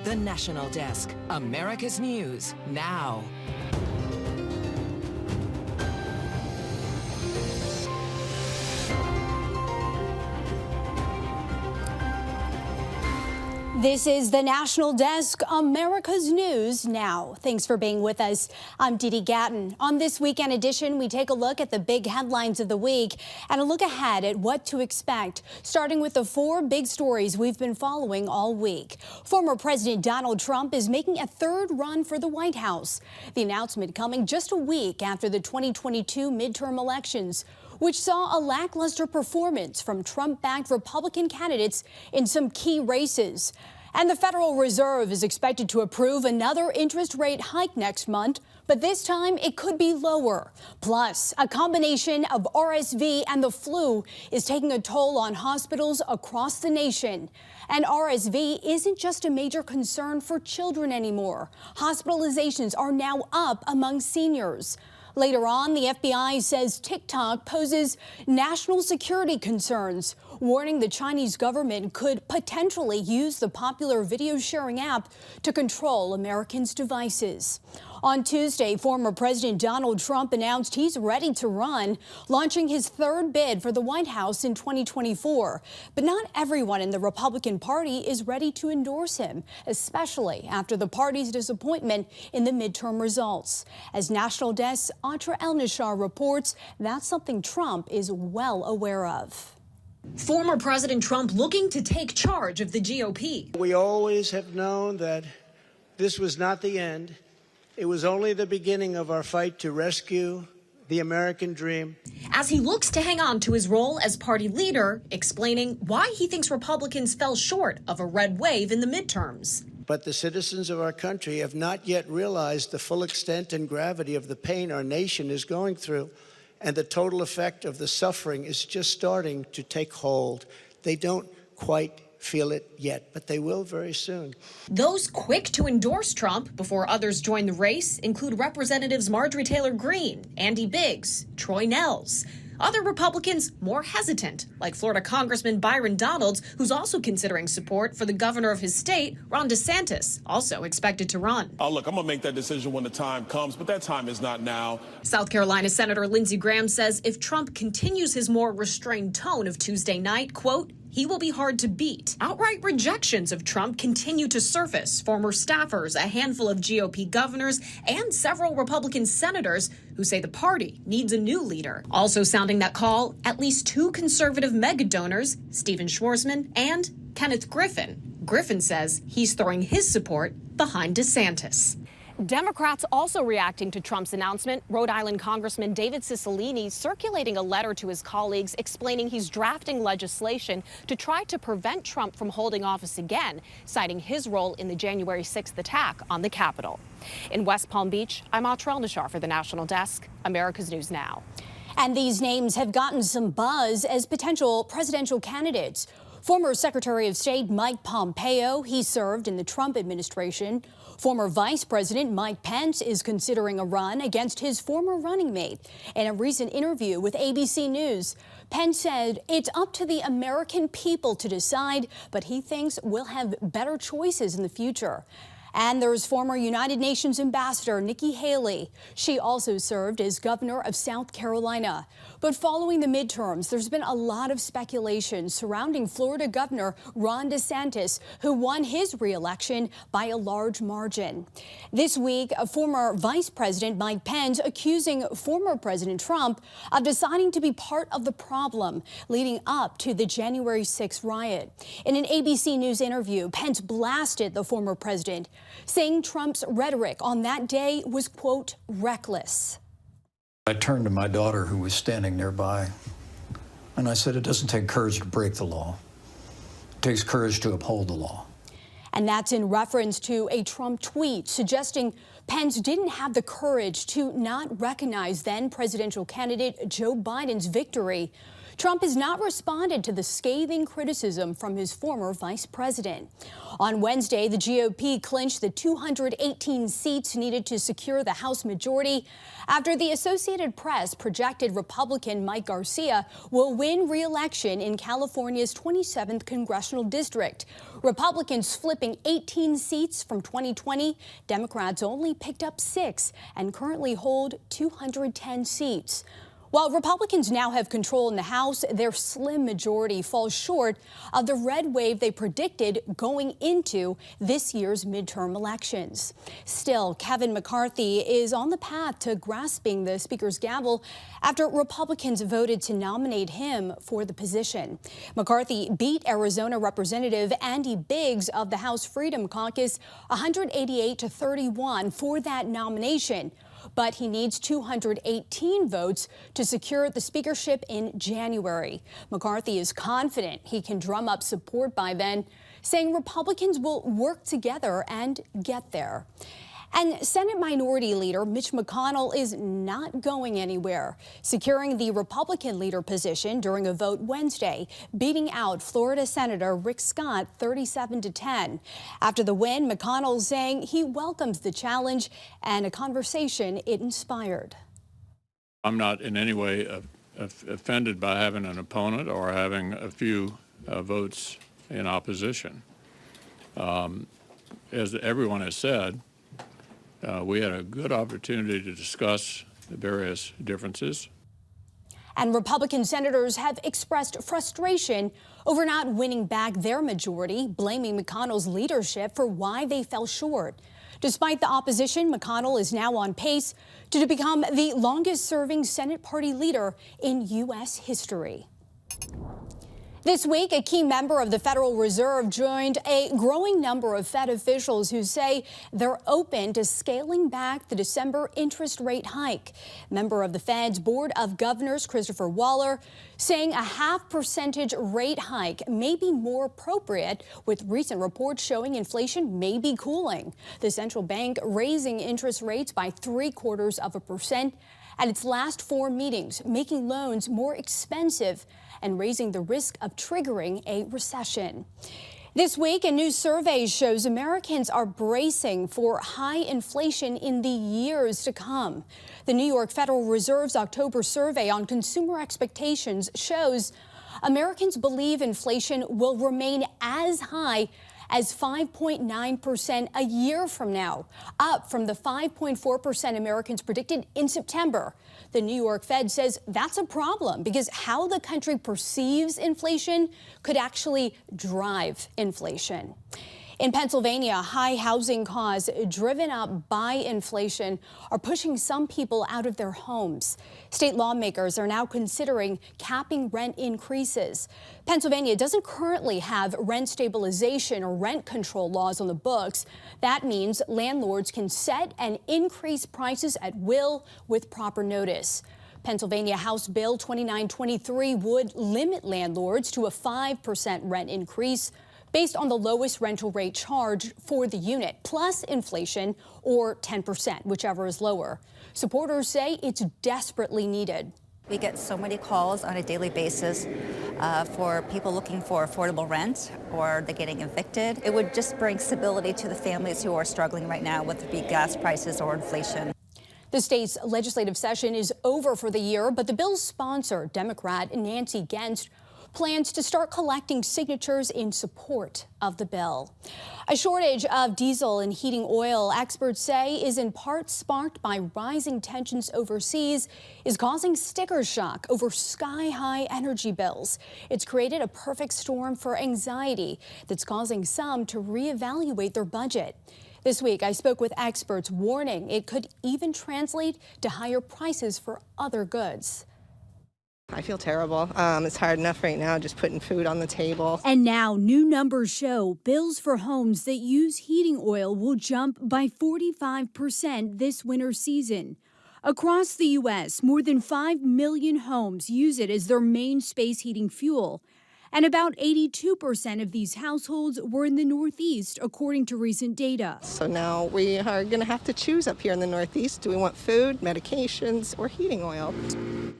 The National Desk, America's News Now. This is the National Desk, America's News Now. Thanks for being with us. I'm Dee Dee Gatton. On this weekend edition, we take a look at the big headlines of the week and a look ahead at what to expect, starting with the 4 big stories we've been following all week. Former President Donald Trump is making a third run for the White House. The announcement coming just a week after the 2022 midterm elections, which saw a lackluster performance from Trump-backed Republican candidates in some key races. And the Federal Reserve is expected to approve another interest rate hike next month, but this time it could be lower. Plus, a combination of RSV and the flu is taking a toll on hospitals across the nation. And RSV isn't just a major concern for children anymore. Hospitalizations are now up among seniors. Later on, the FBI says TikTok poses national security concerns, warning the Chinese government could potentially use the popular video sharing app to control Americans' devices. On Tuesday, former President Donald Trump announced he's ready to run, launching his third bid for the White House in 2024. But not everyone in the Republican Party is ready to endorse him, especially after the party's disappointment in the midterm results. As National Desk Atra El-Nashar reports, that's something Trump is well aware of. Former President Trump looking to take charge of the GOP. We always have known that this was not the end. It was only the beginning of our fight to rescue the American dream. As he looks to hang on to his role as party leader, explaining why he thinks Republicans fell short of a red wave in the midterms. But the citizens of our country have not yet realized the full extent and gravity of the pain our nation is going through, and the total effect of the suffering is just starting to take hold. They don't quite feel it yet, but they will very soon. Those quick to endorse Trump before others join the race include Representatives Marjorie Taylor Greene, Andy Biggs, Troy Nehls. Other Republicans more hesitant, like Florida Congressman Byron Donalds, who's also considering support for the governor of his state, Ron DeSantis, also expected to run. Look, I'm going to make that decision when the time comes, but that time is not now. South Carolina Senator Lindsey Graham says if Trump continues his more restrained tone of Tuesday night, quote, he will be hard to beat. Outright rejections of Trump continue to surface. Former staffers, a handful of GOP governors, and several Republican senators who say the party needs a new leader. Also sounding that call, at least 2 conservative mega donors, Stephen Schwarzman and Kenneth Griffin. Griffin says he's throwing his support behind DeSantis. Democrats also reacting to Trump's announcement. Rhode Island Congressman David Cicilline circulating a letter to his colleagues explaining he's drafting legislation to try to prevent Trump from holding office again, citing his role in the January 6th attack on the Capitol. In West Palm Beach, I'm Atra El-Nashar for the National Desk, America's News Now. And these names have gotten some buzz as potential presidential candidates. Former Secretary of State Mike Pompeo, he served in the Trump administration. Former Vice President Mike Pence is considering a run against his former running mate. In a recent interview with ABC News, Pence said it's up to the American people to decide, but he thinks we'll have better choices in the future. And there's former United Nations Ambassador Nikki Haley. She also served as governor of South Carolina. But following the midterms, there's been a lot of speculation surrounding Florida Governor Ron DeSantis, who won his re-election by a large margin. This week, a former Vice President Mike Pence accusing former President Trump of deciding to be part of the problem leading up to the January 6th riot. In an ABC News interview, Pence blasted the former president, saying Trump's rhetoric on that day was, quote, reckless. I turned to my daughter, who was standing nearby, and I said, it doesn't take courage to break the law. It takes courage to uphold the law. And that's in reference to a Trump tweet suggesting Pence didn't have the courage to not recognize then presidential candidate Joe Biden's victory. Trump has not responded to the scathing criticism from his former vice president. On Wednesday, the GOP clinched the 218 seats needed to secure the House majority after the Associated Press projected Republican Mike Garcia will win re-election in California's 27th congressional district. Republicans flipping 18 seats from 2020. Democrats only picked up 6 and currently hold 210 seats. While Republicans now have control in the House, their slim majority falls short of the red wave they predicted going into this year's midterm elections. Still, Kevin McCarthy is on the path to grasping the Speaker's gavel after Republicans voted to nominate him for the position. McCarthy beat Arizona Representative Andy Biggs of the House Freedom Caucus 188-31 for that nomination. But he needs 218 votes to secure the speakership in January. McCarthy is confident he can drum up support by then, saying Republicans will work together and get there. And Senate Minority Leader Mitch McConnell is not going anywhere, securing the Republican leader position during a vote Wednesday, beating out Florida Senator Rick Scott 37-10. After the win, McConnell saying he welcomes the challenge and a conversation it inspired. I'm not in any way offended by having an opponent or having a few votes in opposition. As everyone has said, we had a good opportunity to discuss the various differences. And Republican senators have expressed frustration over not winning back their majority, blaming McConnell's leadership for why they fell short. Despite the opposition, McConnell is now on pace to become the longest-serving Senate party leader in U.S. history. This week, a key member of the Federal Reserve joined a growing number of Fed officials who say they're open to scaling back the December interest rate hike. Member of the Fed's Board of Governors, Christopher Waller, saying a 0.5% rate hike may be more appropriate, with recent reports showing inflation may be cooling. The central bank raising interest rates by 0.75% at its last 4 meetings, making loans more expensive and raising the risk of triggering a recession. This week, a new survey shows Americans are bracing for high inflation in the years to come. The New York Federal Reserve's October survey on consumer expectations shows Americans believe inflation will remain as high as 5.9% a year from now, up from the 5.4% Americans predicted in September. The New York Fed says that's a problem because how the country perceives inflation could actually drive inflation. In Pennsylvania, high housing costs driven up by inflation are pushing some people out of their homes. State lawmakers are now considering capping rent increases. Pennsylvania doesn't currently have rent stabilization or rent control laws on the books. That means landlords can set and increase prices at will with proper notice. Pennsylvania House Bill 2923 would limit landlords to a 5% rent increase based on the lowest rental rate charged for the unit, plus inflation, or 10%, whichever is lower. Supporters say it's desperately needed. We get so many calls on a daily basis for people looking for affordable rent, or they're getting evicted. It would just bring stability to the families who are struggling right now with the gas prices or inflation. The state's legislative session is over for the year, but the bill's sponsor, Democrat Nancy Gentz, plans to start collecting signatures in support of the bill. A shortage of diesel and heating oil, experts say, is in part sparked by rising tensions overseas, is causing sticker shock over sky-high energy bills. It's created a perfect storm for anxiety that's causing some to reevaluate their budget. This week, I spoke with experts warning it could even translate to higher prices for other goods. I feel terrible. It's hard enough right now just putting food on the table. And now new numbers show bills for homes that use heating oil will jump by 45% this winter season. Across the U.S., more than 5 million homes use it as their main space heating fuel. And about 82% of these households were in the Northeast, according to recent data. So now we are going to have to choose up here in the Northeast. Do we want food, medications, or heating oil?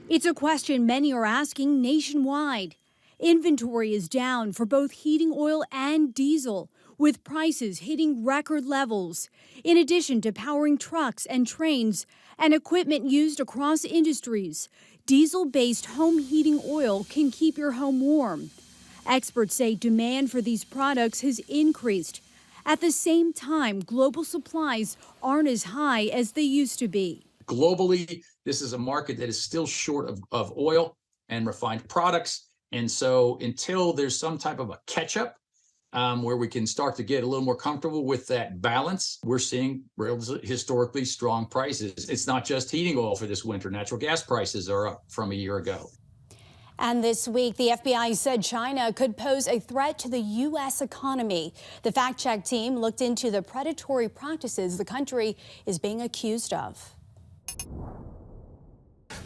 It's a question many are asking nationwide. Inventory is down for both heating oil and diesel, with prices hitting record levels. In addition to powering trucks and trains and equipment used across industries, diesel-based home heating oil can keep your home warm. Experts say demand for these products has increased. At the same time, global supplies aren't as high as they used to be. Globally, this is a market that is still short of oil and refined products. And so until there's some type of a catch-up where we can start to get a little more comfortable with that balance, we're seeing historically strong prices. It's not just heating oil for this winter. Natural gas prices are up from a year ago. And this week, the FBI said China could pose a threat to the U.S. economy. The fact-check team looked into the predatory practices the country is being accused of.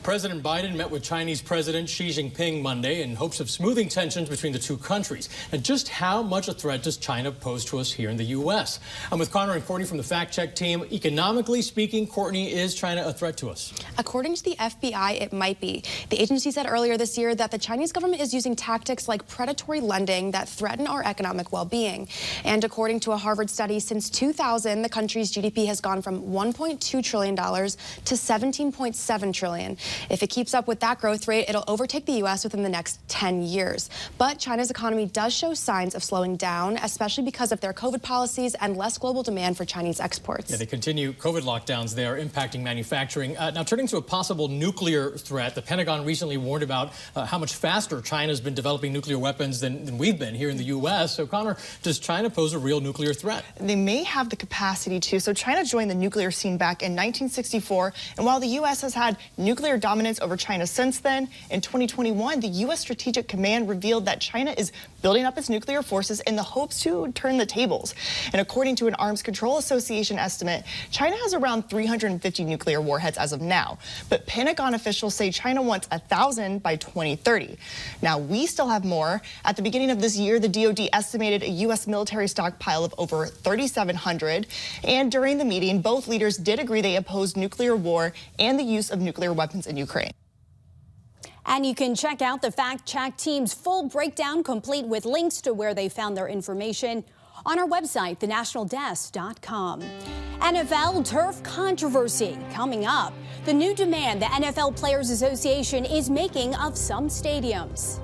President Biden met with Chinese President Xi Jinping Monday in hopes of smoothing tensions between the two countries. And just how much a threat does China pose to us here in the U.S.? I'm with Connor and Courtney from the Fact Check team. Economically speaking, Courtney, is China a threat to us? According to the FBI, it might be. The agency said earlier this year that the Chinese government is using tactics like predatory lending that threaten our economic well-being. And according to a Harvard study, since 2000, the country's GDP has gone from $1.2 trillion to $17.7 trillion. If it keeps up with that growth rate, it'll overtake the U.S. within the next 10 years. But China's economy does show signs of slowing down, especially because of their COVID policies and less global demand for Chinese exports. Yeah, they continue COVID lockdowns there, impacting manufacturing. Now, turning to a possible nuclear threat, the Pentagon recently warned about how much faster China's been developing nuclear weapons than we've been here in the U.S. So, Connor, does China pose a real nuclear threat? They may have the capacity to. So China joined the nuclear scene back in 1964, and while the U.S. has had nuclear dominance over China since then, in 2021, the U.S. Strategic Command revealed that China is building up its nuclear forces in the hopes to turn the tables. And according to an Arms Control Association estimate, China has around 350 nuclear warheads as of now. But Pentagon officials say China wants 1,000 by 2030. Now, we still have more. At the beginning of this year, the DoD estimated a U.S. military stockpile of over 3,700. And during the meeting, both leaders did agree they opposed nuclear war and the use of nuclear weapons in Ukraine. And you can check out the Fact Check team's full breakdown, complete with links to where they found their information, on our website, thenationaldesk.com. NFL turf controversy coming up. The new demand the NFL Players Association is making of some stadiums.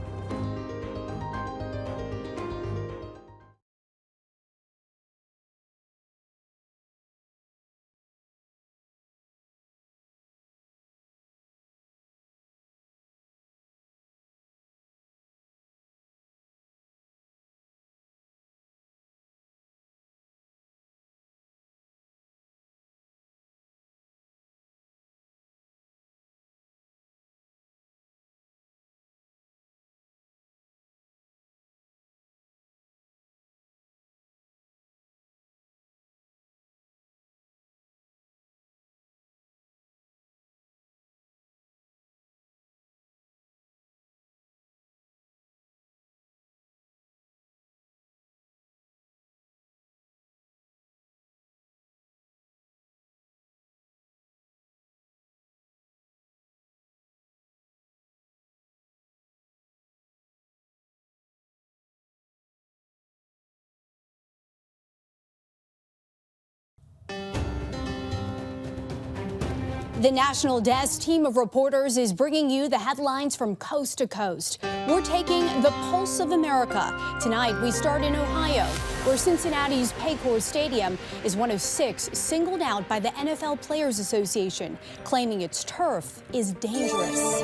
The National Desk team of reporters is bringing you the headlines from coast to coast. We're taking the pulse of America. Tonight, we start in Ohio, where Cincinnati's Paycor Stadium is one of 6 singled out by the NFL Players Association, claiming its turf is dangerous.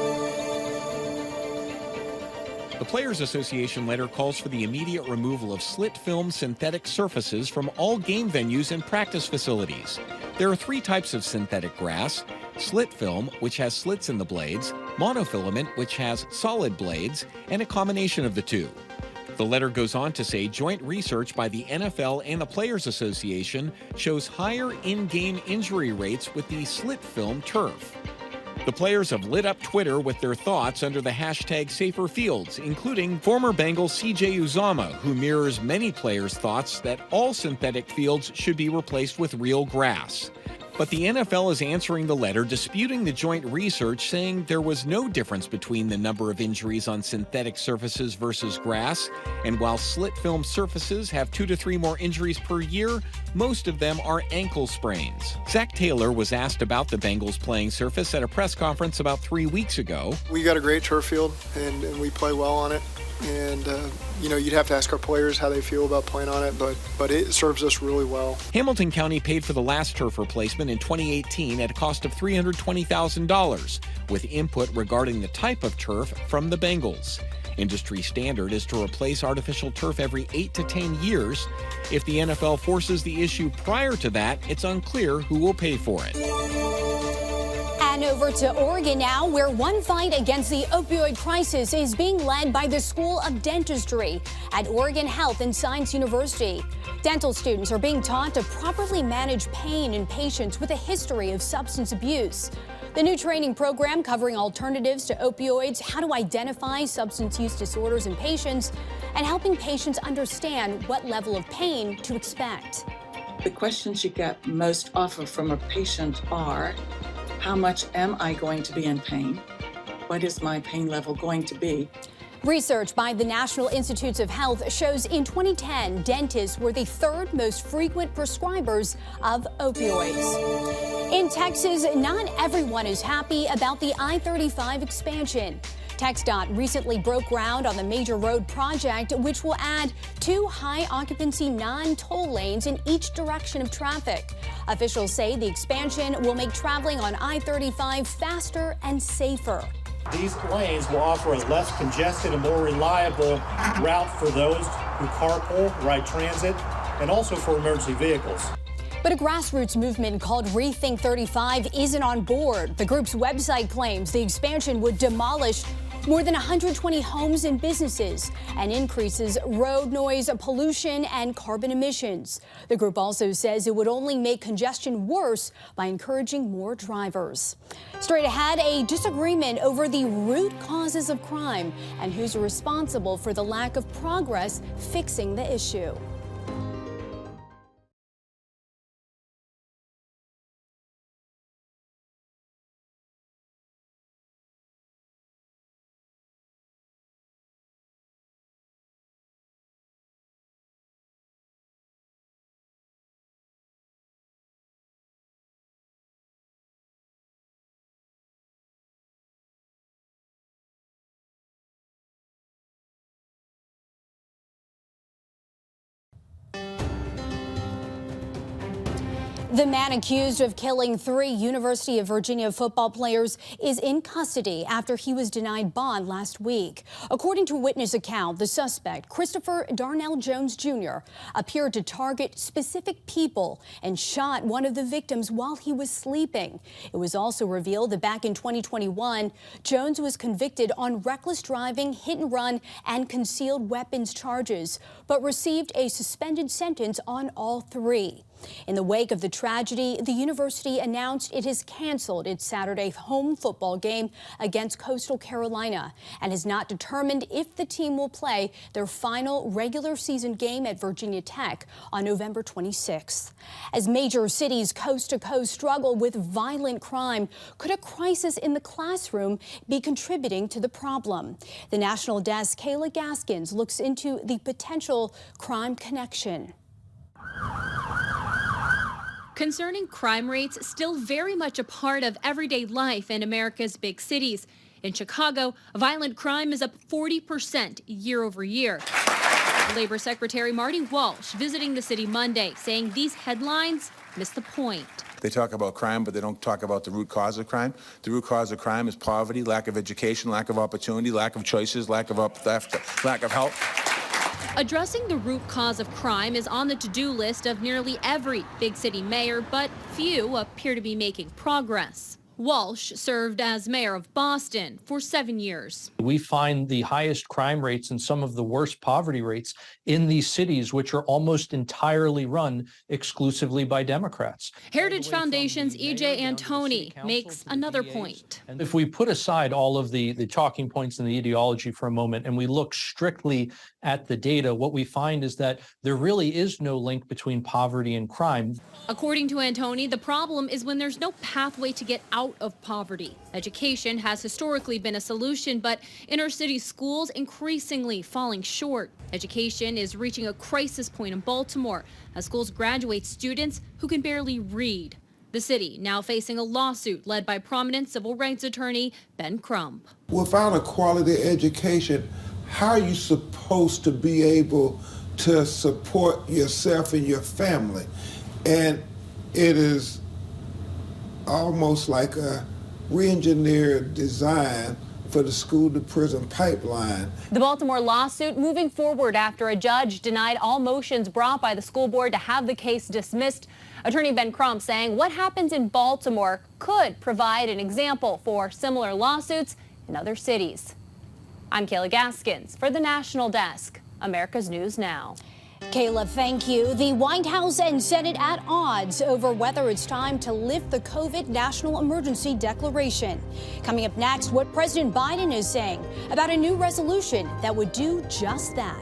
The Players Association letter calls for the immediate removal of slit film synthetic surfaces from all game venues and practice facilities. There are 3 types of synthetic grass: slit film, which has slits in the blades, monofilament, which has solid blades, and a combination of the two. The letter goes on to say joint research by the NFL and the Players Association shows higher in-game injury rates with the slit film turf. The players have lit up Twitter with their thoughts under the hashtag #SaferFields, including former Bengals CJ Uzomah, who mirrors many players' thoughts that all synthetic fields should be replaced with real grass. But the NFL is answering the letter, disputing the joint research, saying there was no difference between the number of injuries on synthetic surfaces versus grass. And while slit film surfaces have 2 to 3 more injuries per year, most of them are ankle sprains. Zach Taylor was asked about the Bengals playing surface at a press conference about 3 weeks ago. We got a great turf field, and we play well on it. And, you'd have to ask our players how they feel about playing on it, but it serves us really well. Hamilton County paid for the last turf replacement in 2018 at a cost of $320,000, with input regarding the type of turf from the Bengals. Industry standard is to replace artificial turf every 8 to 10 years. If the NFL forces the issue prior to that, it's unclear who will pay for it. And over to Oregon now, where one fight against the opioid crisis is being led by the School of Dentistry at Oregon Health and Science University. Dental students are being taught to properly manage pain in patients with a history of substance abuse. The new training program covering alternatives to opioids, how to identify substance use disorders in patients, and helping patients understand what level of pain to expect. The questions you get most often from a patient are, how much am I going to be in pain? What is my pain level going to be? Research by the National Institutes of Health shows in 2010, dentists were the 3rd most frequent prescribers of opioids. In Texas, not everyone is happy about the I-35 expansion. TxDOT recently broke ground on the major road project, which will add 2 high-occupancy non-toll lanes in each direction of traffic. Officials say the expansion will make traveling on I-35 faster and safer. These lanes will offer a less congested and more reliable route for those who carpool, ride transit, and also for emergency vehicles. But a grassroots movement called Rethink 35 isn't on board. The group's website claims the expansion would demolish more than 120 homes and businesses and increases road noise, pollution, and carbon emissions. The group also says it would only make congestion worse by encouraging more drivers. Straight ahead, a disagreement over the root causes of crime and who's responsible for the lack of progress fixing the issue. The man accused of killing 3 University of Virginia football players is in custody after he was denied bond last week. According to a witness account, the suspect, Christopher Darnell Jones Jr., appeared to target specific people and shot one of the victims while he was sleeping. It was also revealed that back in 2021, Jones was convicted on reckless driving, hit and run, and concealed weapons charges, but received a suspended sentence on all 3. In the wake of the tragedy, the university announced it has canceled its Saturday home football game against Coastal Carolina and has not determined if the team will play their final regular season game at Virginia Tech on November 26th. As major cities coast to coast struggle with violent crime, could a crisis in the classroom be contributing to the problem? The National Desk, Kayla Gaskins, looks into the potential crime connection. Concerning crime rates, still very much a part of everyday life in America's big cities. In Chicago, violent crime is up 40% year over year. Labor Secretary Marty Walsh visiting the city Monday, saying these headlines miss the point. They talk about crime, but they don't talk about the root cause of crime. The root cause of crime is poverty, lack of education, lack of opportunity, lack of choices, lack of theft, lack of help. Addressing the root cause of crime is on the to-do list of nearly every big city mayor, but few appear to be making progress. Walsh served as mayor of Boston for 7 years. We find the highest crime rates and some of the worst poverty rates in these cities, which are almost entirely run exclusively by Democrats. Heritage Foundation's E.J. Antoni makes another point. If we put aside all of the talking points and the ideology for a moment and we look strictly at the data, what we find is that there really is no link between poverty and crime. According to Antoni, the problem is when there's no pathway to get out of poverty. Education has historically been a solution, but inner city schools increasingly falling short. Education is reaching a crisis point in Baltimore as schools graduate students who can barely read. The city now facing a lawsuit led by prominent civil rights attorney Ben Crump. Without a quality education, how are you supposed to be able to support yourself and your family? And it is almost like a re-engineered design for the school-to-prison pipeline. The Baltimore lawsuit moving forward after a judge denied all motions brought by the school board to have the case dismissed. Attorney Ben Crump saying what happens in Baltimore could provide an example for similar lawsuits in other cities. I'm Kayla Gaskins for the National Desk, America's News Now. Kayla, thank you. The White House and Senate at odds over whether it's time to lift the COVID national emergency declaration. Coming up next, what President Biden is saying about a new resolution that would do just that.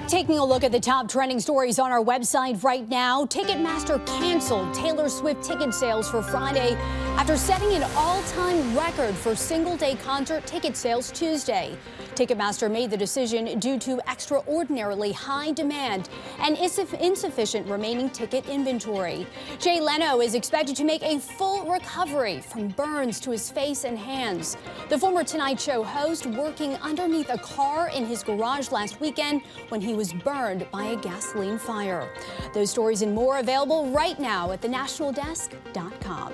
Taking a look at the top trending stories on our website right now. Ticketmaster canceled Taylor Swift ticket sales for Friday after setting an all-time record for single-day concert ticket sales Tuesday. Ticketmaster made the decision due to extraordinarily high demand and insufficient remaining ticket inventory. Jay Leno is expected to make a full recovery from burns to his face and hands. The former Tonight Show host working underneath a car in his garage last weekend when he was burned by a gasoline fire. Those stories and more available right now at thenationaldesk.com.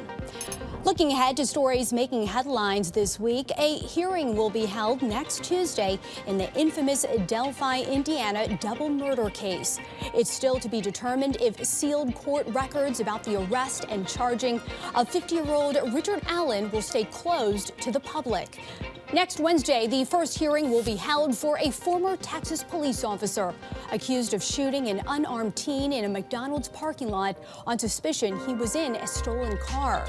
Looking ahead to stories making headlines this week, a hearing will be held next Tuesday in the infamous Delphi, Indiana double murder case. It's still to be determined if sealed court records about the arrest and charging of 50-year-old Richard Allen will stay closed to the public. Next Wednesday, the first hearing will be held for a former Texas police officer accused of shooting an unarmed teen in a McDonald's parking lot on suspicion he was in a stolen car.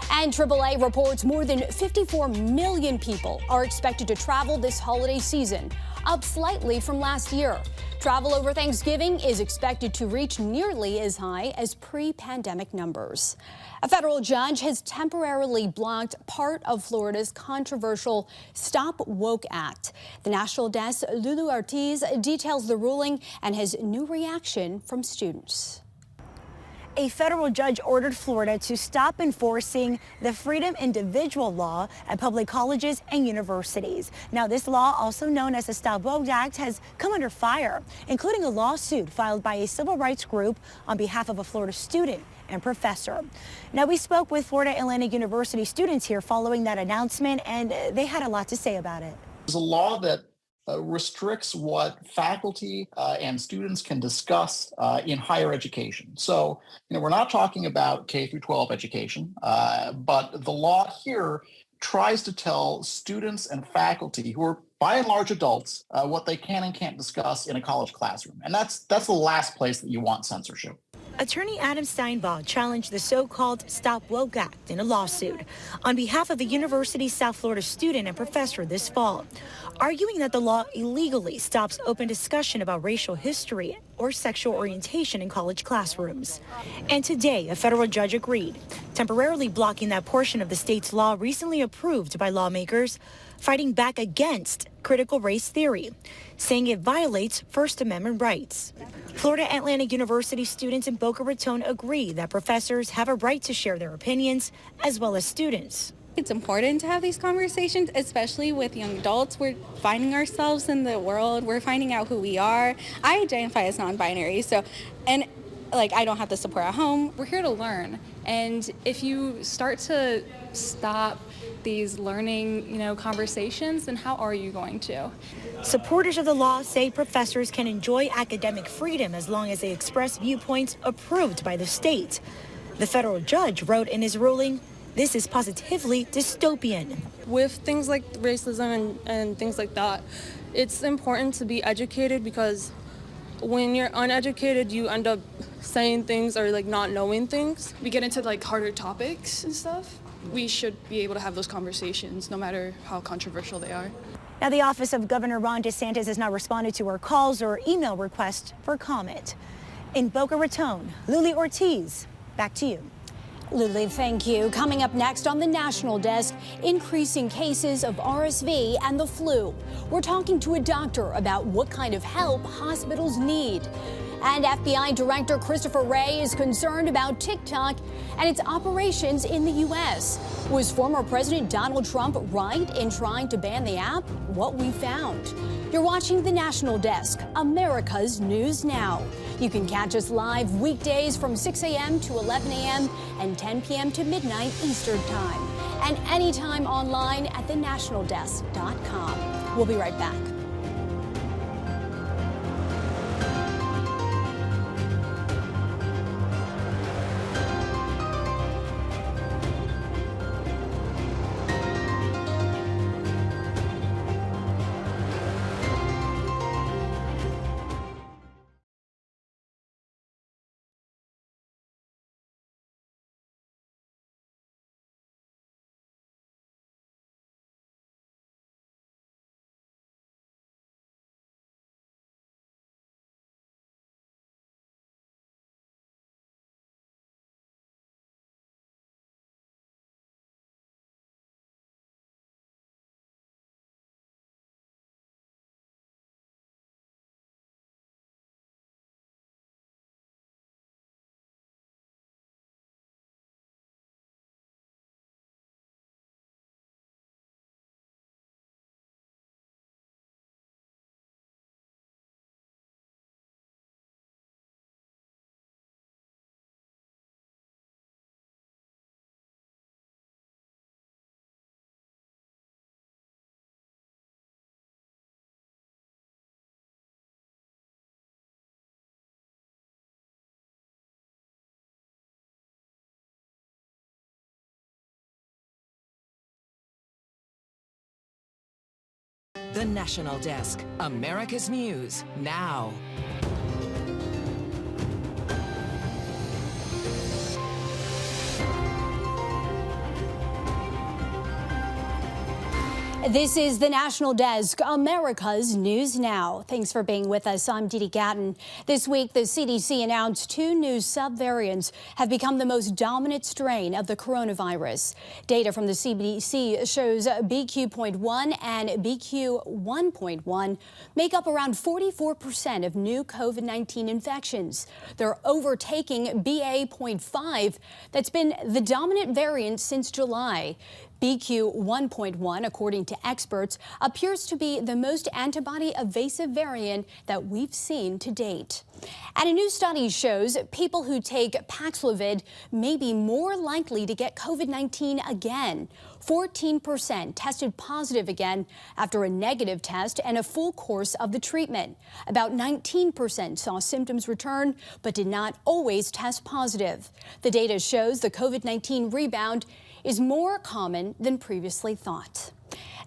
And AAA reports more than 54 million people are expected to travel this holiday season, up slightly from last year. Travel over Thanksgiving is expected to reach nearly as high as pre-pandemic numbers. A federal judge has temporarily blocked part of Florida's controversial Stop Woke Act. The National Desk's Lulu Ortiz details the ruling and has new reaction from students. A federal judge ordered Florida to stop enforcing the Freedom Individual Law at public colleges and universities. Now, this law, also known as the Stop Woke Act, has come under fire, including a lawsuit filed by a civil rights group on behalf of a Florida student and professor. Now, we spoke with Florida Atlantic University students here following that announcement, and they had a lot to say about it. It's a law that restricts what faculty and students can discuss in higher education. So, we're not talking about K through 12 education, but the law here tries to tell students and faculty, who are by and large adults, what they can and can't discuss in a college classroom. And that's the last place that you want censorship. Attorney Adam Steinbaugh challenged the so-called Stop Woke Act in a lawsuit on behalf of the university's South Florida student and professor this fall, arguing that the law illegally stops open discussion about racial history or sexual orientation in college classrooms. And today, a federal judge agreed, temporarily blocking that portion of the state's law recently approved by lawmakers fighting back against critical race theory, saying it violates First Amendment rights. Florida Atlantic University students in Boca Raton agree that professors have a right to share their opinions, as well as students. It's important to have these conversations, especially with young adults. We're finding ourselves in the world. We're finding out who we are. I identify as non-binary, I don't have the support at home. We're here to learn, and if you start to stop these learning, conversations, then how are you going to? Supporters of the law say professors can enjoy academic freedom as long as they express viewpoints approved by the state. The federal judge wrote in his ruling, this is positively dystopian. With things like racism and things like that, it's important to be educated, because when you're uneducated, you end up saying things or not knowing things. We get into harder topics and stuff. We should be able to have those conversations no matter how controversial they are. Now, the office of Governor Ron DeSantis has not responded to our calls or email requests for comment. In Boca Raton, Luli Ortiz, back to you. Luli, thank you. Coming up next on the National Desk, increasing cases of RSV and the flu. We're talking to a doctor about what kind of help hospitals need. And FBI Director Christopher Wray is concerned about TikTok and its operations in the U.S. Was former President Donald Trump right in trying to ban the app? What we found. You're watching the National Desk, America's News Now. You can catch us live weekdays from 6 a.m. to 11 a.m. and 10 p.m. to midnight Eastern Time. And anytime online at thenationaldesk.com. We'll be right back. The National Desk, America's News Now. This is the National Desk, America's News Now. Thanks for being with us. I'm Didi Gatton. This week, the CDC announced 2 new subvariants have become the most dominant strain of the coronavirus. Data from the CDC shows BQ.1 and BQ.1.1 make up around 44% of new COVID-19 infections. They're overtaking BA.5, that's been the dominant variant since July. BQ.1.1, according to experts, appears to be the most antibody-evasive variant that we've seen to date. And a new study shows people who take Paxlovid may be more likely to get COVID-19 again. 14% tested positive again after a negative test and a full course of the treatment. About 19% saw symptoms return but did not always test positive. The data shows the COVID-19 rebound is more common than previously thought.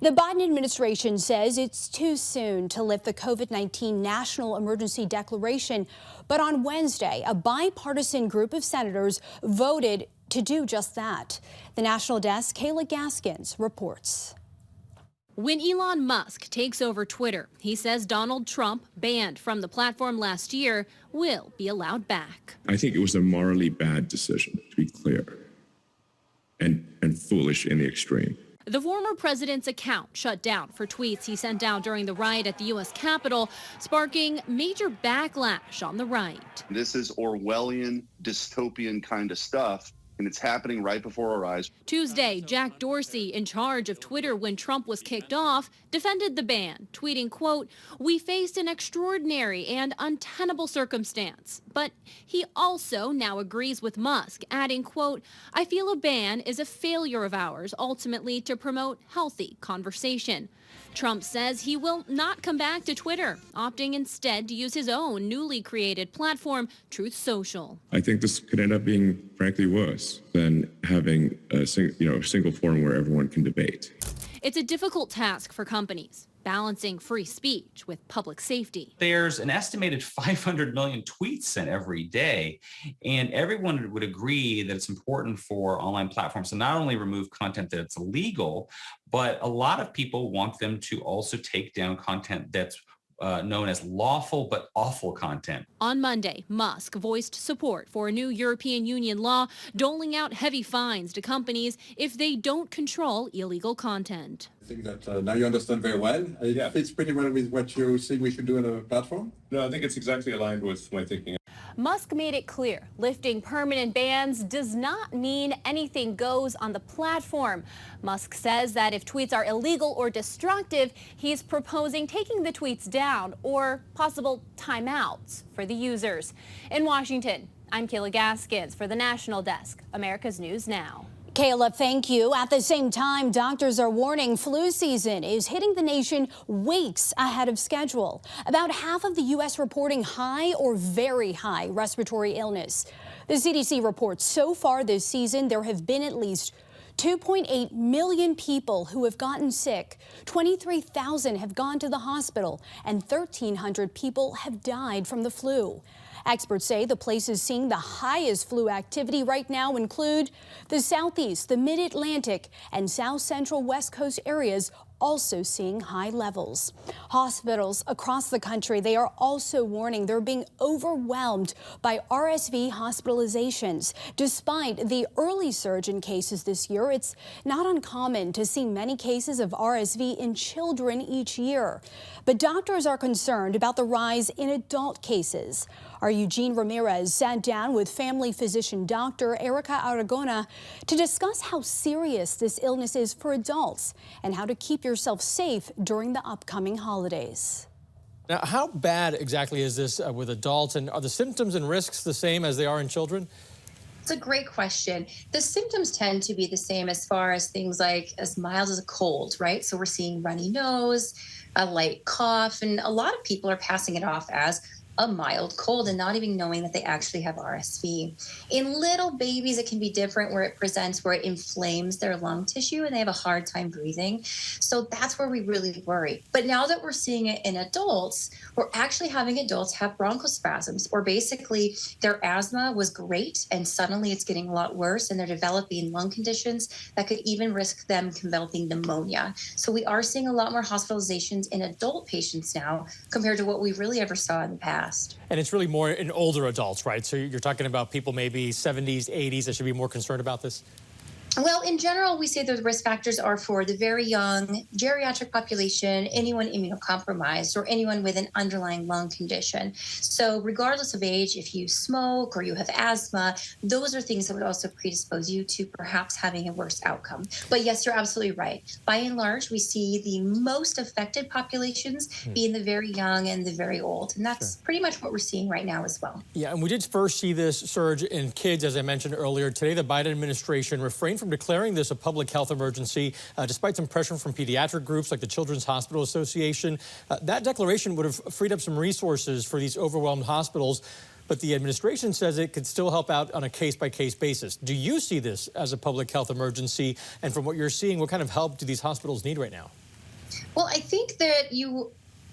The Biden administration says it's too soon to lift the COVID-19 national emergency declaration, but on Wednesday, a bipartisan group of senators voted to do just that. The National Desk, Kayla Gaskins reports. When Elon Musk takes over Twitter, he says Donald Trump, banned from the platform last year, will be allowed back. I think it was a morally bad decision, to be clear, and foolish in the extreme. The former president's account shut down for tweets he sent out during the riot at the U.S. Capitol, sparking major backlash on the right. This is Orwellian, dystopian kind of stuff, and it's happening right before our eyes. Tuesday, Jack Dorsey, in charge of Twitter when Trump was kicked off, defended the ban, tweeting, quote, "We faced an extraordinary and untenable circumstance." But he also now agrees with Musk, adding, quote, "I feel a ban is a failure of ours, ultimately to promote healthy conversation." Trump says he will not come back to Twitter, opting instead to use his own newly created platform, Truth Social. I think this could end up being, frankly, worse than having a single forum where everyone can debate. It's a difficult task for companies, balancing free speech with public safety. There's an estimated 500 million tweets sent every day, and everyone would agree that it's important for online platforms to not only remove content that's illegal, but a lot of people want them to also take down content that's known as lawful but awful content. On Monday, Musk voiced support for a new European Union law doling out heavy fines to companies if they don't control illegal content. I think that now you understand very well. It fits pretty well with what you think we should do on a platform. No, I think it's exactly aligned with my thinking. Musk made it clear lifting permanent bans does not mean anything goes on the platform. Musk says that if tweets are illegal or destructive, he's proposing taking the tweets down or possible timeouts for the users. In Washington, I'm Kayla Gaskins for the National Desk, America's News Now. Kayla, thank you. At the same time, doctors are warning flu season is hitting the nation weeks ahead of schedule. About half of the U.S. reporting high or very high respiratory illness. The CDC reports so far this season there have been at least 2.8 million people who have gotten sick. 23,000 have gone to the hospital, and 1,300 people have died from the flu. Experts say the places seeing the highest flu activity right now include the Southeast, the Mid-Atlantic, and South Central West Coast areas, also seeing high levels. Hospitals across the country, they are also warning they're being overwhelmed by RSV hospitalizations. Despite the early surge in cases this year, it's not uncommon to see many cases of RSV in children each year. But doctors are concerned about the rise in adult cases. Our Eugene Ramirez sat down with family physician Dr. Erica Aragona to discuss how serious this illness is for adults and how to keep yourself safe during the upcoming holidays. Now, how bad exactly is this with adults, and are the symptoms and risks the same as they are in children? It's a great question. The symptoms tend to be the same as far as things like as mild as a cold, right? So we're seeing runny nose, a light cough, and a lot of people are passing it off as a mild cold and not even knowing that they actually have RSV. In little babies, it can be different where it presents, where it inflames their lung tissue and they have a hard time breathing. So that's where we really worry. But now that we're seeing it in adults, we're actually having adults have bronchospasms, or basically their asthma was great and suddenly it's getting a lot worse and they're developing lung conditions that could even risk them developing pneumonia. So we are seeing a lot more hospitalizations in adult patients now compared to what we really ever saw in the past. And it's really more in older adults, right? So you're talking about people maybe 70s, 80s that should be more concerned about this? Well, in general, we say the risk factors are for the very young, geriatric population, anyone immunocompromised, or anyone with an underlying lung condition. So regardless of age, if you smoke or you have asthma, those are things that would also predispose you to perhaps having a worse outcome. But yes, you're absolutely right. By and large, we see the most affected populations being the very young and the very old. And that's pretty much what we're seeing right now as well. Yeah, and we did first see this surge in kids, as I mentioned earlier. Today, the Biden administration refrained from declaring this a public health emergency, despite some pressure from pediatric groups like the Children's Hospital Association. That declaration would have freed up some resources for these overwhelmed hospitals, but the administration says it could still help out on a case-by-case basis. Do you see this as a public health emergency? And from what you're seeing, what kind of help do these hospitals need right now? Well, I think that you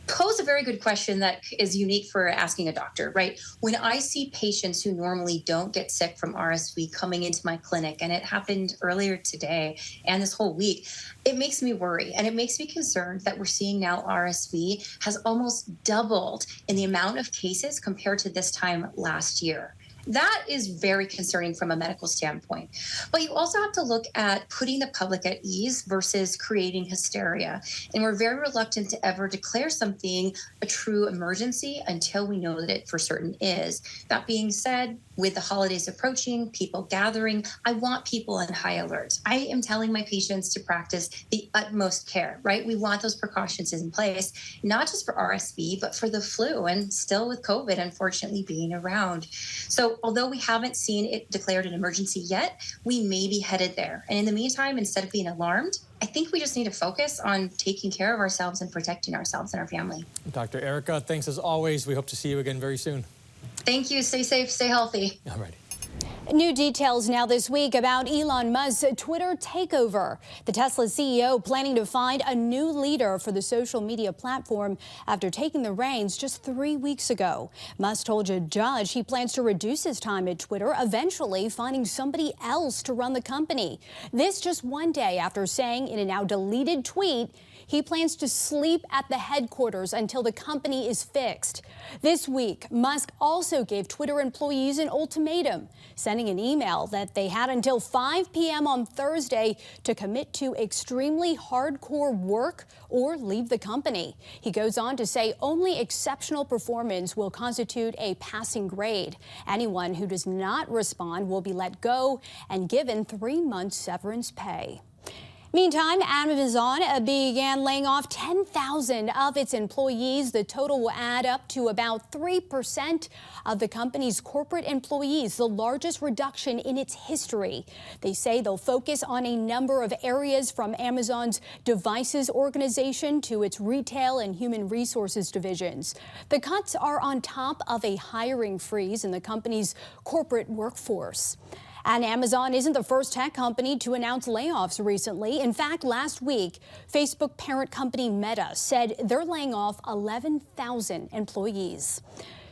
pose a very good question that is unique for asking a doctor, right? When I see patients who normally don't get sick from RSV coming into my clinic, and it happened earlier today and this whole week, it makes me worry. And it makes me concerned that we're seeing now RSV has almost doubled in the amount of cases compared to this time last year. That is very concerning from a medical standpoint. But you also have to look at putting the public at ease versus creating hysteria. And we're very reluctant to ever declare something a true emergency until we know that it for certain is. That being said, with the holidays approaching, people gathering, I want people on high alert. I am telling my patients to practice the utmost care, right? We want those precautions in place, not just for RSV, but for the flu, and still with COVID, unfortunately, being around. So although we haven't seen it declared an emergency yet, we may be headed there. And in the meantime, instead of being alarmed, I think we just need to focus on taking care of ourselves and protecting ourselves and our family. Dr. Erica, thanks as always. We hope to see you again very soon. Thank you. Stay safe, stay healthy. All righty. New details now this week about Elon Musk's Twitter takeover. The Tesla CEO planning to find a new leader for the social media platform after taking the reins just 3 weeks ago. Musk told a judge he plans to reduce his time at Twitter, eventually finding somebody else to run the company. This just one day after saying in a now deleted tweet he plans to sleep at the headquarters until the company is fixed. This week, Musk also gave Twitter employees an ultimatum, sending an email that they had until 5 p.m. on Thursday to commit to extremely hardcore work or leave the company. He goes on to say only exceptional performance will constitute a passing grade. Anyone who does not respond will be let go and given 3 months severance pay. Meantime, Amazon began laying off 10,000 of its employees. The total will add up to about 3% of the company's corporate employees, the largest reduction in its history. They say they'll focus on a number of areas, from Amazon's devices organization to its retail and human resources divisions. The cuts are on top of a hiring freeze in the company's corporate workforce. And Amazon isn't the first tech company to announce layoffs recently. In fact, last week, Facebook parent company Meta said they're laying off 11,000 employees.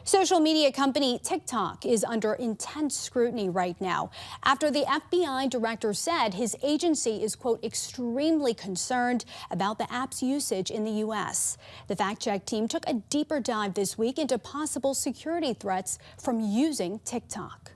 Social media company TikTok is under intense scrutiny right now after the FBI director said his agency is, quote, extremely concerned about the app's usage in the U.S. The fact-check team took a deeper dive this week into possible security threats from using TikTok.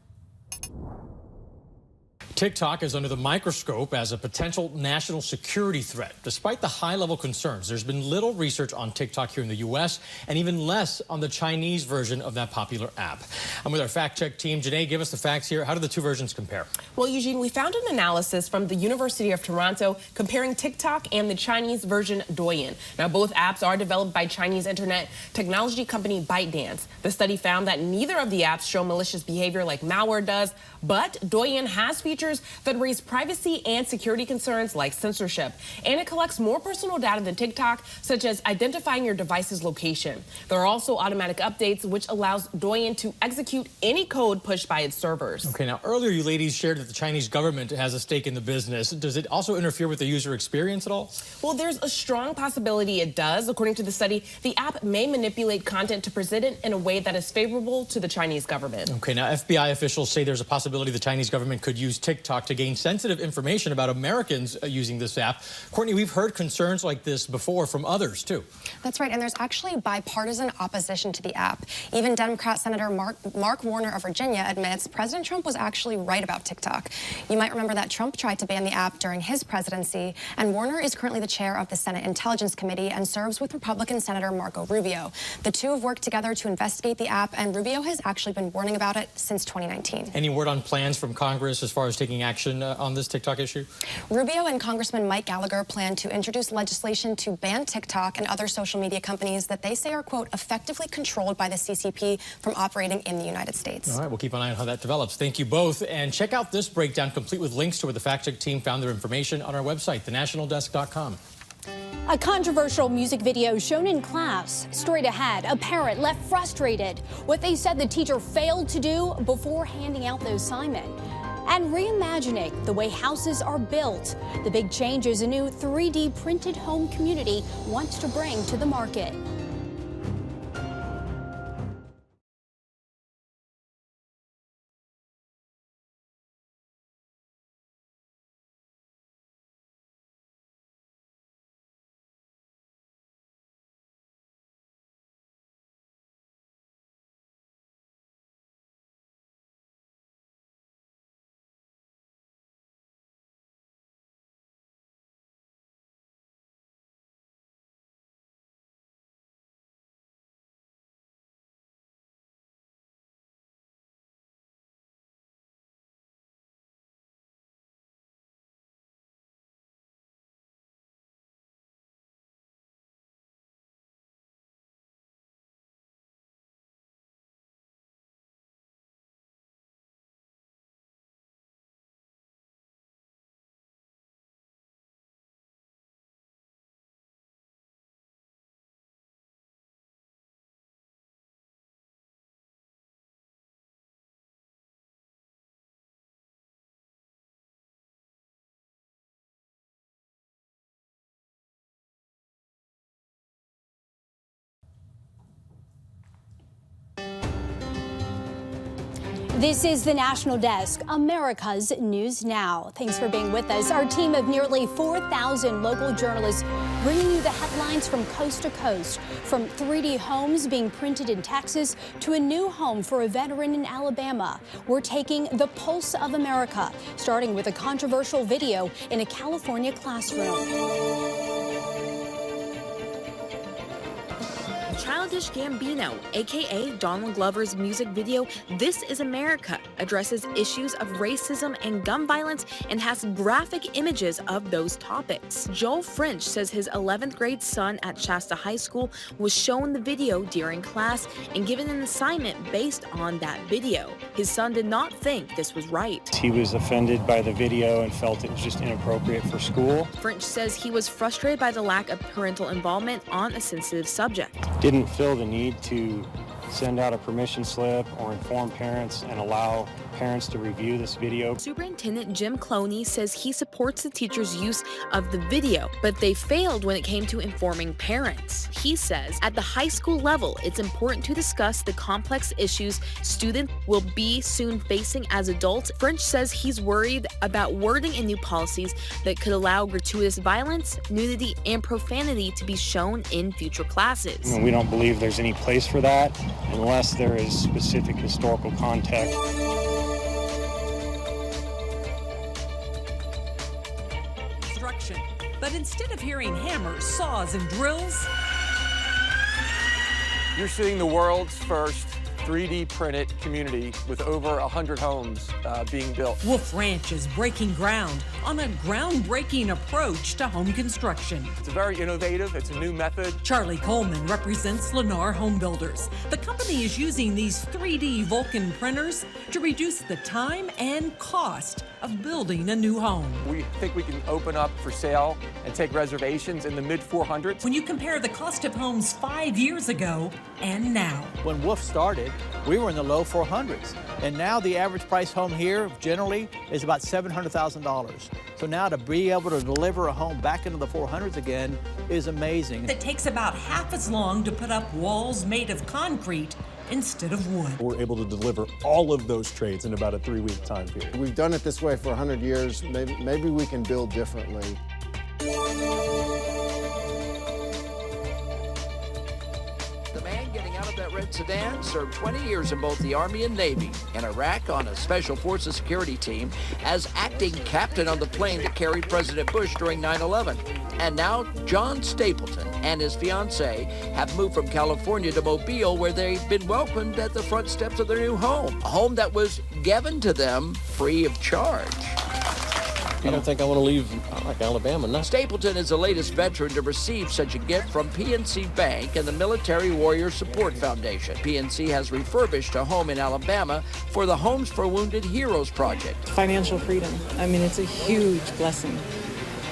TikTok is under the microscope as a potential national security threat. Despite the high-level concerns, there's been little research on TikTok here in the U.S. and even less on the Chinese version of that popular app. I'm with our fact-check team. Janae, give us the facts here. How do the two versions compare? Well, Eugene, we found an analysis from the University of Toronto comparing TikTok and the Chinese version Douyin. Now, both apps are developed by Chinese internet technology company ByteDance. The study found that neither of the apps show malicious behavior like malware does, but Douyin has features features that raise privacy and security concerns like censorship. And it collects more personal data than TikTok, such as identifying your device's location. There are also automatic updates, which allows Douyin to execute any code pushed by its servers. Okay, now earlier you ladies shared that the Chinese government has a stake in the business. Does it also interfere with the user experience at all? Well, there's a strong possibility it does. According to the study, the app may manipulate content to present it in a way that is favorable to the Chinese government. Okay, now FBI officials say there's a possibility the Chinese government could use TikTok to gain sensitive information about Americans using this app. Courtney, we've heard concerns like this before from others, too. That's right, and there's actually bipartisan opposition to the app. Even Democrat Senator Mark Warner of Virginia admits President Trump was actually right about TikTok. You might remember that Trump tried to ban the app during his presidency, and Warner is currently the chair of the Senate Intelligence Committee and serves with Republican Senator Marco Rubio. The two have worked together to investigate the app, and Rubio has actually been warning about it since 2019. Any word on plans from Congress as far as taking action on this TikTok issue? Rubio and Congressman Mike Gallagher plan to introduce legislation to ban TikTok and other social media companies that they say are, quote, effectively controlled by the CCP from operating in the United States. All right, we'll keep an eye on how that develops. Thank you both. And check out this breakdown, complete with links to where the fact-check team found their information on our website, thenationaldesk.com. A controversial music video shown in class. Straight ahead, a parent left frustrated. What they said the teacher failed to do before handing out the assignment. And reimagining the way houses are built. The big changes a new 3D printed home community wants to bring to the market. This is the National Desk, America's News Now. Thanks for being with us. Our team of nearly 4,000 local journalists bringing you the headlines from coast to coast, from 3D homes being printed in Texas to a new home for a veteran in Alabama. We're taking the pulse of America, starting with a controversial video in a California classroom. Childish Gambino, aka Donald Glover's music video, This Is America, addresses issues of racism and gun violence and has graphic images of those topics. Joel French says his 11th grade son at Shasta High School was shown the video during class and given an assignment based on that video. His son did not think this was right. He was offended by the video and felt it was just inappropriate for school. French says he was frustrated by the lack of parental involvement on a sensitive subject. Didn't feel the need to send out a permission slip or inform parents and allow parents to review this video. Superintendent Jim Cloney says he supports the teacher's use of the video, but they failed when it came to informing parents. He says at the high school level, it's important to discuss the complex issues students will be soon facing as adults. French says he's worried about wording in new policies that could allow gratuitous violence, nudity, and profanity to be shown in future classes. We don't believe there's any place for that unless there is specific historical context. But instead of hearing hammers, saws, and drills, you're seeing the world's first 3D printed community with over 100 homes being built. Wolf Ranch is breaking ground on a groundbreaking approach to home construction. It's very innovative. It's a new method. Charlie Coleman represents Lennar Home Builders. The company is using these 3D Vulcan printers to reduce the time and cost cost of building a new home. We think we can open up for sale and take reservations in the mid-400s. When you compare the cost of homes 5 years ago and now. When Wolf started, we were in the low 400s. And now the average price home here generally is about $700,000. So now to be able to deliver a home back into the 400s again is amazing. It takes about half as long to put up walls made of concrete instead of wood. We're able to deliver all of those trades in about a 3-week time period. We've done it this way for 100 years. Maybe we can build differently. The man getting out of that red sedan served 20 years in both the Army and Navy, in Iraq on a Special Forces security team, as acting captain on the plane that carried President Bush during 9/11. And now John Stapleton and his fiancée have moved from California to Mobile, where they've been welcomed at the front steps of their new home, a home that was given to them free of charge. I don't think I want to leave Alabama now. Stapleton is the latest veteran to receive such a gift from PNC Bank and the Military Warrior Support Foundation. PNC has refurbished a home in Alabama for the Homes for Wounded Heroes project. Financial freedom. I mean, it's a huge blessing.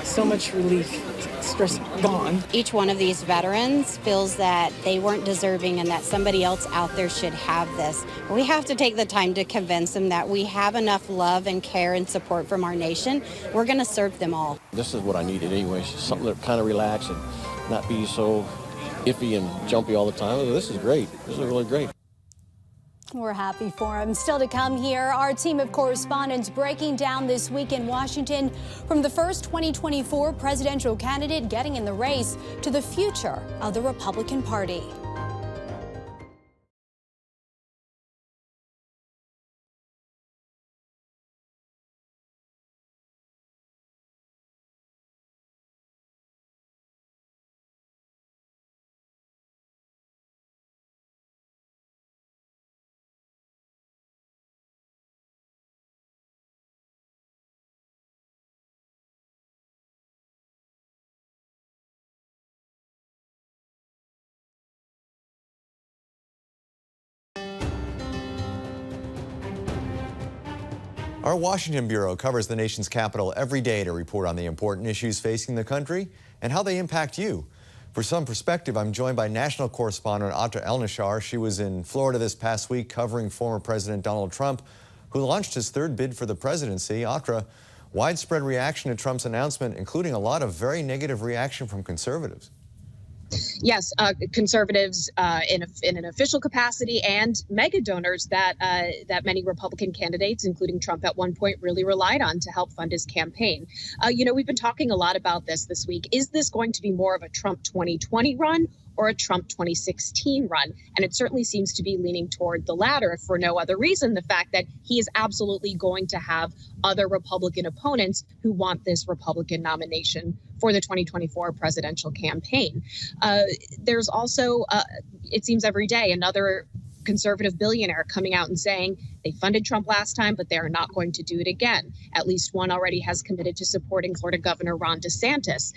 So much relief. Stress gone. Each one of these veterans feels that they weren't deserving and that somebody else out there should have this. We have to take the time to convince them that we have enough love and care and support from our nation. We're going to serve them all. This is what I needed anyway, something to kind of relax and not be so iffy and jumpy all the time. This is great. This is really great. We're happy for him. Still to come here, our team of correspondents breaking down this week in Washington, from the first 2024 presidential candidate getting in the race to the future of the Republican Party. Our Washington Bureau covers the nation's capital every day to report on the important issues facing the country and how they impact you. For some perspective, I'm joined by national correspondent Atra El-Nashar. She was in Florida this past week covering former President Donald Trump, who launched his third bid for the presidency. Atra, widespread reaction to Trump's announcement, including a lot of very negative reaction from conservatives. Yes, conservatives in an official capacity and mega donors that many Republican candidates, including Trump at one point, really relied on to help fund his campaign. We've been talking a lot about this week. Is this going to be more of a Trump 2020 run or a Trump 2016 run? And it certainly seems to be leaning toward the latter, if for no other reason, the fact that he is absolutely going to have other Republican opponents who want this Republican nomination for the 2024 presidential campaign. There's also, it seems every day, another conservative billionaire coming out and saying they funded Trump last time, but they are not going to do it again. At least one already has committed to supporting Florida Governor Ron DeSantis.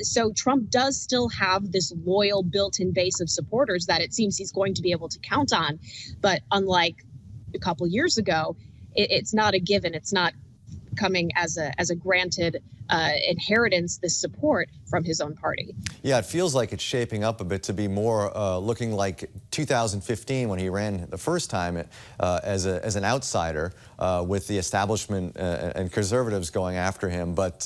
So Trump does still have this loyal built-in base of supporters that it seems he's going to be able to count on. But unlike a couple years ago, it's not a given. It's not coming as a granted inheritance, this support from his own party. Yeah, it feels like it's shaping up a bit to be more looking like 2015 when he ran the first time as an outsider with the establishment and conservatives going after him, but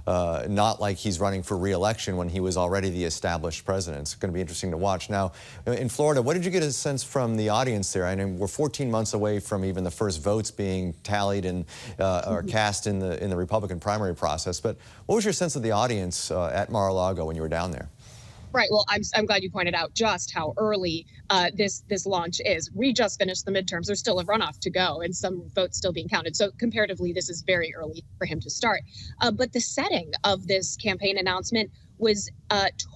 not like he's running for re-election when he was already the established president. It's going to be interesting to watch. Now, in Florida, what did you get a sense from the audience there? I mean, we're 14 months away from even the first votes being tallied and or cast in the Republican primary process. But what was your sense of the audience at Mar-a-Lago when you were down there? Right. Well, I'm glad you pointed out just how early this launch is. We just finished the midterms. There's still a runoff to go and some votes still being counted. So comparatively, this is very early for him to start. But the setting of this campaign announcement was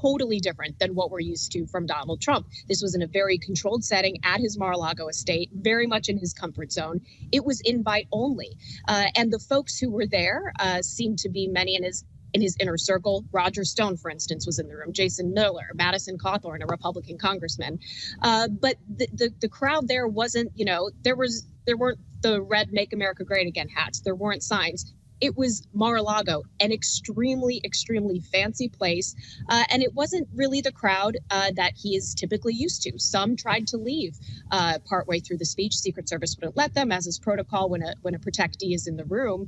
totally different than what we're used to from Donald Trump. This was in a very controlled setting at his Mar-a-Lago estate, very much in his comfort zone. It was invite only. And the folks who were there seemed to be many in his inner circle. Roger Stone, for instance, was in the room. Jason Miller, Madison Cawthorn, a Republican congressman. But the crowd there wasn't, there weren't the red Make America Great Again hats. There weren't signs. It was Mar-a-Lago, an extremely, extremely fancy place. And it wasn't really the crowd that he is typically used to. Some tried to leave partway through the speech. Secret Service wouldn't let them, as is protocol when a protectee is in the room.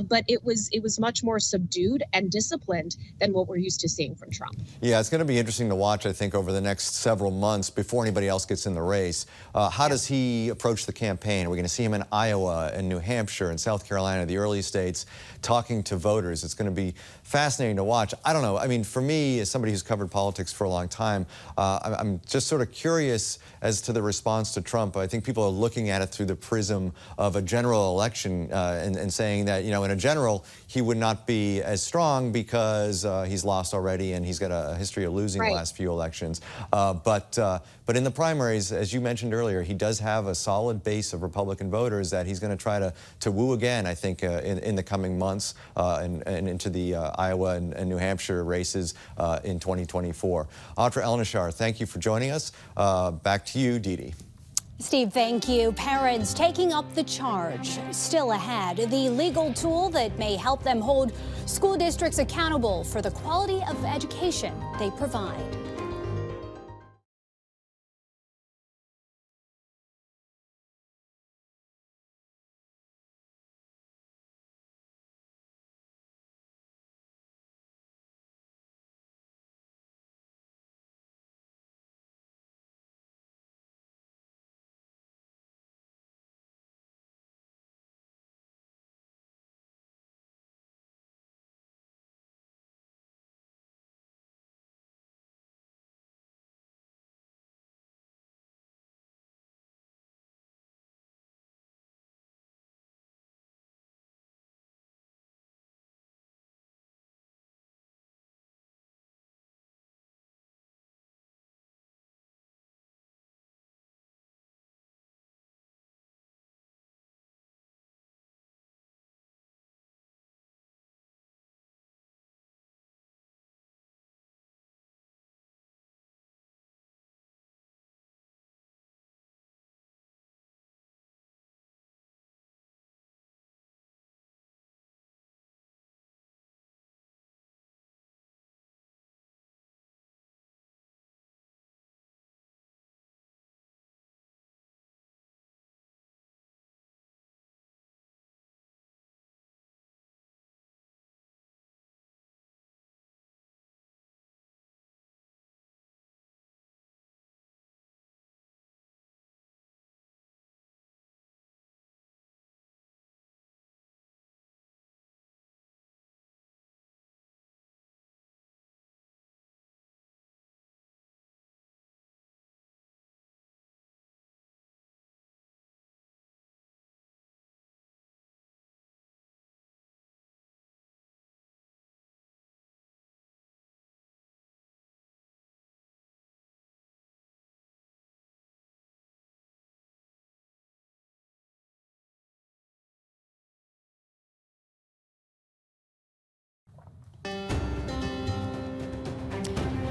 But it was much more subdued and disciplined than what we're used to seeing from Trump. Yeah, it's going to be interesting to watch, I think, over the next several months before anybody else gets in the race. How does he approach the campaign? Are we going to see him in Iowa and New Hampshire and South Carolina, the early states, talking to voters? It's going to be fascinating to watch. I don't know. I mean, for me, as somebody who's covered politics for a long time, I'm just sort of curious as to the response to Trump. I think people are looking at it through the prism of a general election and saying that, you know, in a general, he would not be as strong because he's lost already and he's got a history of losing the last few elections. But in the primaries, as you mentioned earlier, he does have a solid base of Republican voters that he's going to try to woo again, I think, in the coming months and into the Iowa and New Hampshire races in 2024. Audra Elnishar, thank you for joining us. Back to you, Dee Dee. Steve, thank you. Parents taking up the charge. Still ahead, the legal tool that may help them hold school districts accountable for the quality of education they provide.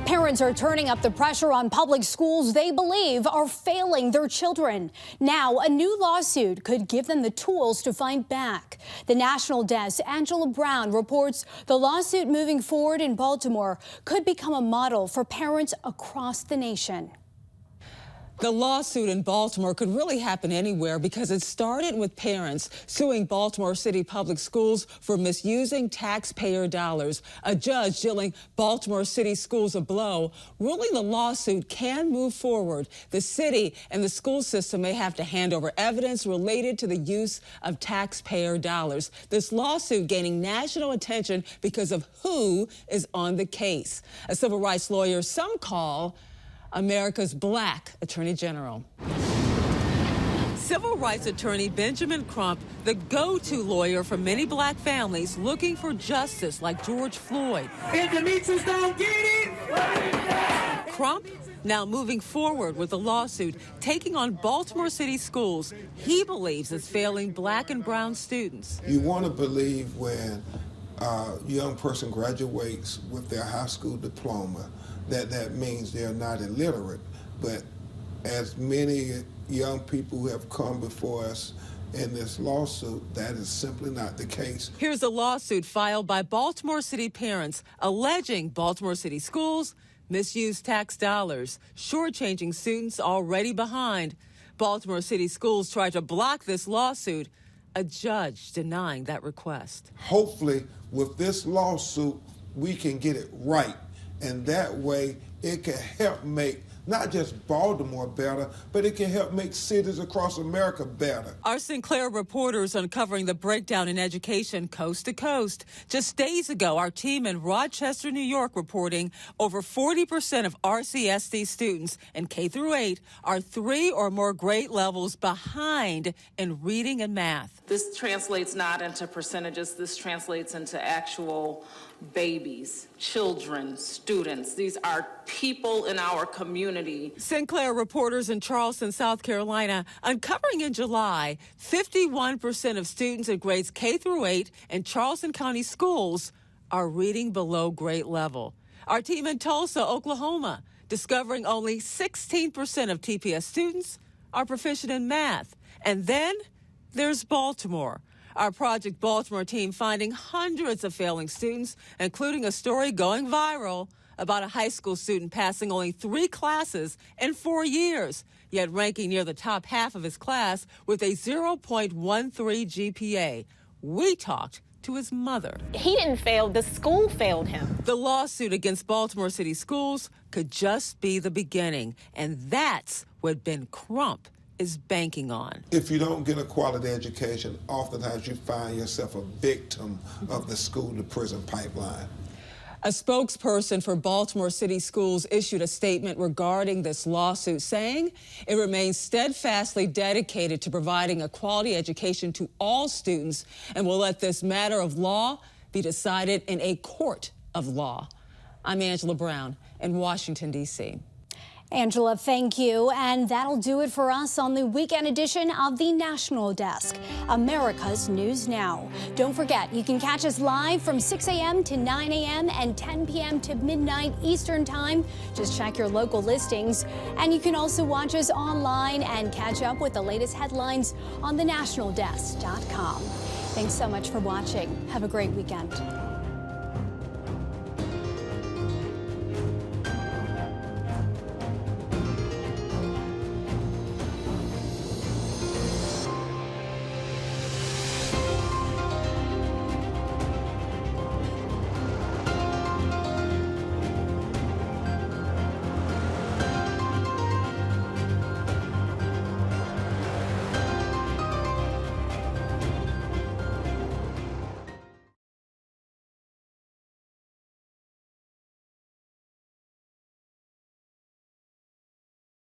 Parents are turning up the pressure on public schools they believe are failing their children. Now, a new lawsuit could give them the tools to fight back. The National Desk's Angelo Brown reports the lawsuit moving forward in Baltimore could become a model for parents across the nation. The lawsuit in Baltimore could really happen anywhere because it started with parents suing Baltimore City Public Schools for misusing taxpayer dollars. A judge dealing Baltimore City schools a blow, ruling the lawsuit can move forward. The city and the school system may have to hand over evidence related to the use of taxpayer dollars. This lawsuit gaining national attention because of who is on the case. A civil rights lawyer some call America's Black Attorney General. Civil rights attorney Benjamin Crump, the go-to lawyer for many black families looking for justice like George Floyd. If the Mitchells don't get it, Crump now moving forward with a lawsuit taking on Baltimore City schools he believes is failing black and brown students. You want to believe when a young person graduates with their high school diploma that means they're not illiterate, but as many young people who have come before us in this lawsuit. That is simply not the case. Here's a lawsuit filed by Baltimore City parents alleging Baltimore City schools misuse tax dollars, shortchanging students already behind. Baltimore City schools tried to block this lawsuit, a judge denying that request. Hopefully, with this lawsuit, we can get it right. And that way, it can help make not just Baltimore better, but it can help make cities across America better. Our Sinclair reporters uncovering the breakdown in education coast to coast. Just days ago, our team in Rochester, New York, reporting over 40% of RCSD students in K-8 are 3 or more grade levels behind in reading and math. This translates not into percentages, this translates into actual babies, children, students. These are people in our community. Sinclair reporters in Charleston, South Carolina, uncovering in July 51% of students in grades K-8 in Charleston County schools are reading below grade level. Our team in Tulsa, Oklahoma, discovering only 16% of TPS students are proficient in math. And then there's Baltimore. Our Project Baltimore team finding hundreds of failing students, including a story going viral about a high school student passing only 3 classes in 4 years, yet ranking near the top half of his class with a 0.13 GPA. We talked to his mother. He didn't fail, the school failed him. The lawsuit against Baltimore City schools could just be the beginning, and that's what Ben Crump is banking on. If you don't get a quality education, oftentimes you find yourself a victim of the school-to-prison pipeline. A spokesperson for Baltimore City Schools issued a statement regarding this lawsuit, saying it remains steadfastly dedicated to providing a quality education to all students and will let this matter of law be decided in a court of law. I'm Angela Brown in Washington, D.C. Angela, thank you. And that'll do it for us on the weekend edition of the National Desk, America's News Now. Don't forget, you can catch us live from 6 a.m. to 9 a.m. and 10 p.m. to midnight Eastern Time. Just check your local listings. And you can also watch us online and catch up with the latest headlines on thenationaldesk.com. Thanks so much for watching. Have a great weekend.